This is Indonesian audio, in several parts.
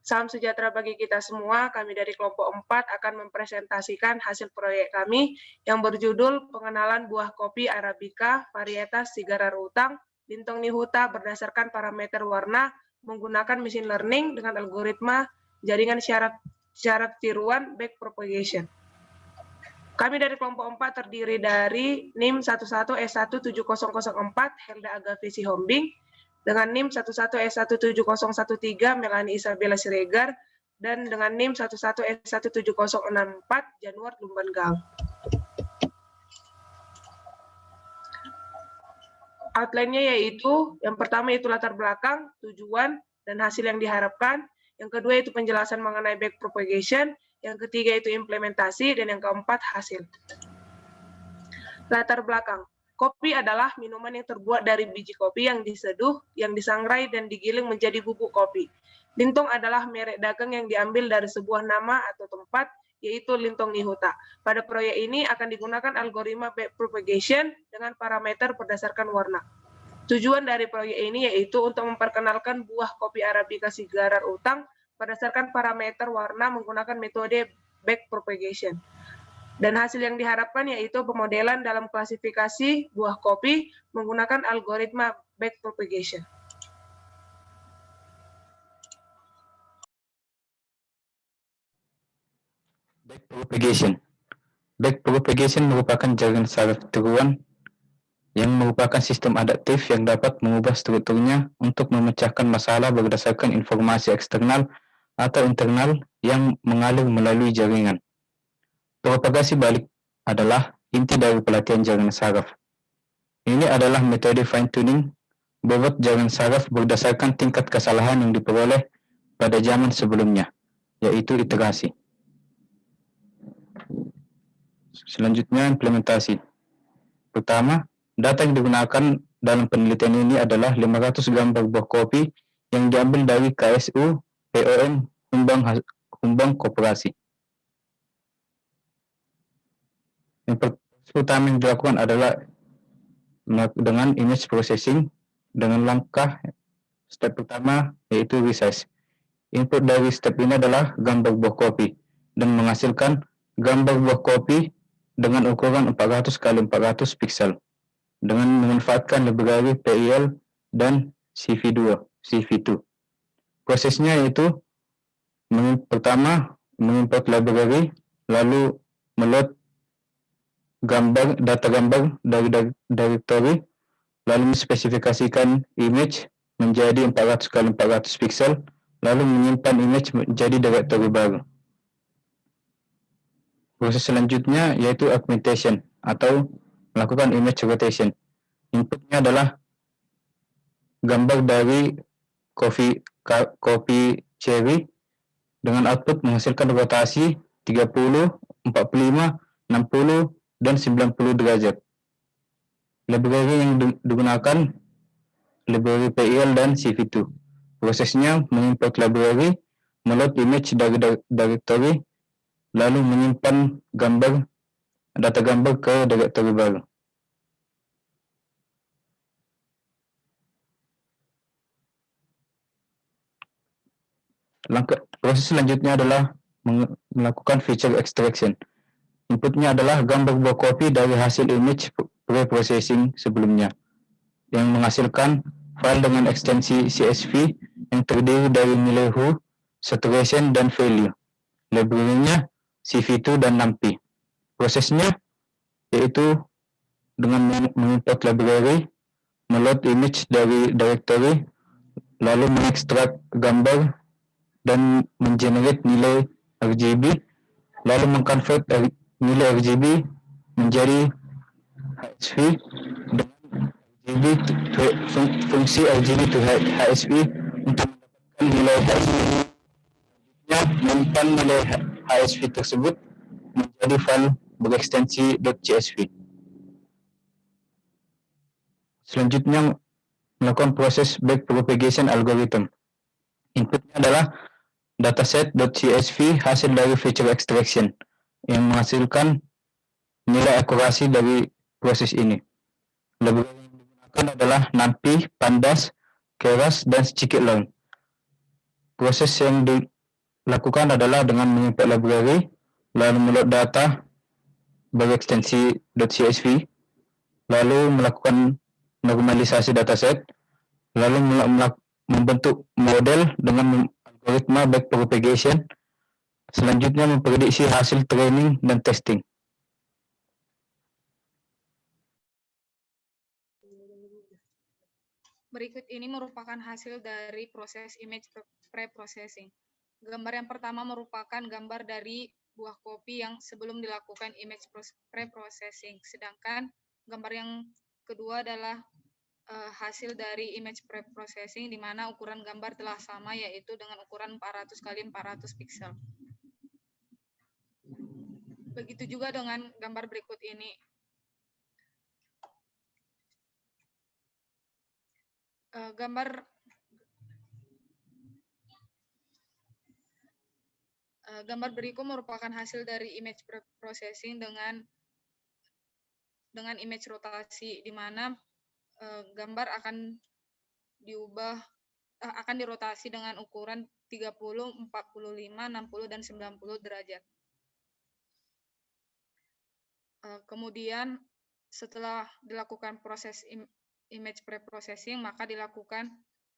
Salam sejahtera bagi kita semua. Kami dari kelompok 4 akan mempresentasikan hasil proyek kami yang berjudul Pengenalan Buah Kopi Arabica Varietas Sigarar Utang Lintong Nihuta berdasarkan parameter warna menggunakan mesin learning dengan algoritma jaringan syarat tiruan backpropagation. Kami dari kelompok 4 terdiri dari NIM 11S17004 Helda Agavisi Hombing, dengan NIM 11S17013 Melani Isabella Siregar, dan dengan NIM 11S17064 Januar Lumban Gal. Outline-nya yaitu, yang pertama itu latar belakang, tujuan, dan hasil yang diharapkan. Yang kedua itu penjelasan mengenai backpropagation. Yang ketiga itu implementasi, dan yang keempat hasil. Latar belakang. Kopi adalah minuman yang terbuat dari biji kopi yang diseduh, yang disangrai, dan digiling menjadi bubuk kopi. Lintong adalah merek dagang yang diambil dari sebuah nama atau tempat, yaitu Lintong Nihuta. Pada proyek ini akan digunakan algoritma backpropagation dengan parameter berdasarkan warna. Tujuan dari proyek ini yaitu untuk memperkenalkan buah kopi Arabica Sigarar Utang berdasarkan parameter warna menggunakan metode backpropagation. Dan hasil yang diharapkan yaitu pemodelan dalam klasifikasi buah kopi menggunakan algoritma backpropagation. Backpropagation merupakan jaringan saraf tiruan yang merupakan sistem adaptif yang dapat mengubah strukturnya untuk memecahkan masalah berdasarkan informasi eksternal atau internal yang mengalir melalui jaringan. Propagasi balik adalah inti dari pelatihan jaringan saraf. Ini adalah metode fine-tuning bobot jaringan saraf berdasarkan tingkat kesalahan yang diperoleh pada zaman sebelumnya, yaitu iterasi. Selanjutnya, implementasi. Pertama, data yang digunakan dalam penelitian ini adalah 500 gambar buah kopi yang diambil dari KSU POM Humbang Koperasi. Yang pertama yang dilakukan adalah dengan image processing dengan langkah step pertama yaitu resize. Input dari step ini adalah gambar buah kopi dan menghasilkan gambar buah kopi dengan ukuran 400 x 400 pixel dengan memanfaatkan library PIL dan CV2. Prosesnya yaitu pertama mengimport library, lalu meload data gambar dari directory, lalu menspesifikasikan image menjadi 400 x 400 pixel, lalu menyimpan image menjadi directory baru. Proses selanjutnya yaitu augmentation atau melakukan image rotation. Inputnya adalah gambar dari kopi cherry dengan output menghasilkan rotasi 30, 45, 60, dan 90 derajat. Library yang digunakan library PIL dan CV2. Prosesnya mengimport library, meload image dari directory, lalu menyimpan data gambar ke directory baru. Proses selanjutnya adalah melakukan feature extraction. Inputnya adalah gambar buah kopi dari hasil image pre-processing sebelumnya, yang menghasilkan file dengan ekstensi CSV yang terdiri dari nilai hue, saturation, dan value. Library-nya CV2 dan NumPy. Prosesnya yaitu dengan mengimport library, meload image dari directory, lalu mengekstrak gambar dan mengenerate nilai RGB, lalu mengkonvert nilai RGB menjadi HSV dengan fungsi RGB to HSV untuk mendapatkan nilai HSV. Menyimpan nilai HSV tersebut menjadi file berekstensi .csv. Selanjutnya melakukan proses backpropagation algorithm. Inputnya adalah dataset.csv hasil dari feature extraction yang menghasilkan nilai akurasi dari proses ini. Library yang digunakan adalah NumPy, Pandas, keras, dan sedikit leng. Proses yang dilakukan adalah dengan mengimport library, lalu meload data bagi ekstensi .csv, lalu melakukan normalisasi dataset, lalu membentuk model dengan algoritma backpropagation, selanjutnya memprediksi hasil training dan testing. Berikut ini merupakan hasil dari proses image pre-processing. Gambar yang pertama merupakan gambar dari buah kopi yang sebelum dilakukan image pre-processing. Sedangkan gambar yang kedua adalah hasil dari image pre-processing di mana ukuran gambar telah sama, yaitu dengan ukuran 400 x 400 piksel. Begitu juga dengan gambar berikut ini. Gambar berikut merupakan hasil dari image processing dengan image rotasi, di mana gambar akan dirotasi dengan ukuran 30, 45, 60, dan 90 derajat. Kemudian setelah dilakukan proses image pre-processing, maka dilakukan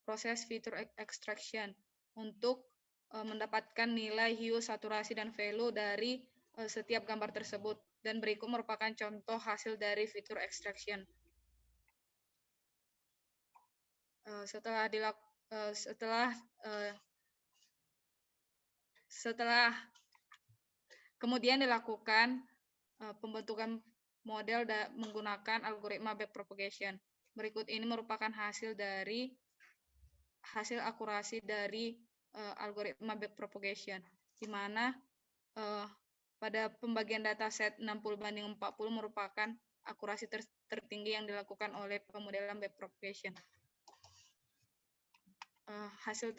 proses feature extraction untuk mendapatkan nilai hue, saturasi, dan value dari setiap gambar tersebut. Dan berikut merupakan contoh hasil dari feature extraction. Setelah kemudian dilakukan pembentukan model menggunakan algoritma backpropagation. Berikut ini merupakan hasil akurasi dari algoritma backpropagation, di mana pada pembagian dataset 60:40 merupakan akurasi tertinggi yang dilakukan oleh pemodelan backpropagation. Hasil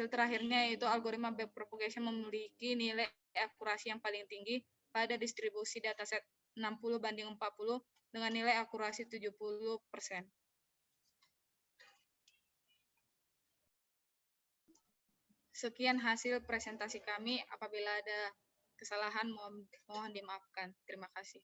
terakhirnya yaitu algoritma backpropagation memiliki nilai akurasi yang paling tinggi pada distribusi dataset 60:40 dengan nilai akurasi 70%. Sekian hasil presentasi kami. Apabila ada kesalahan, mohon dimaafkan. Terima kasih.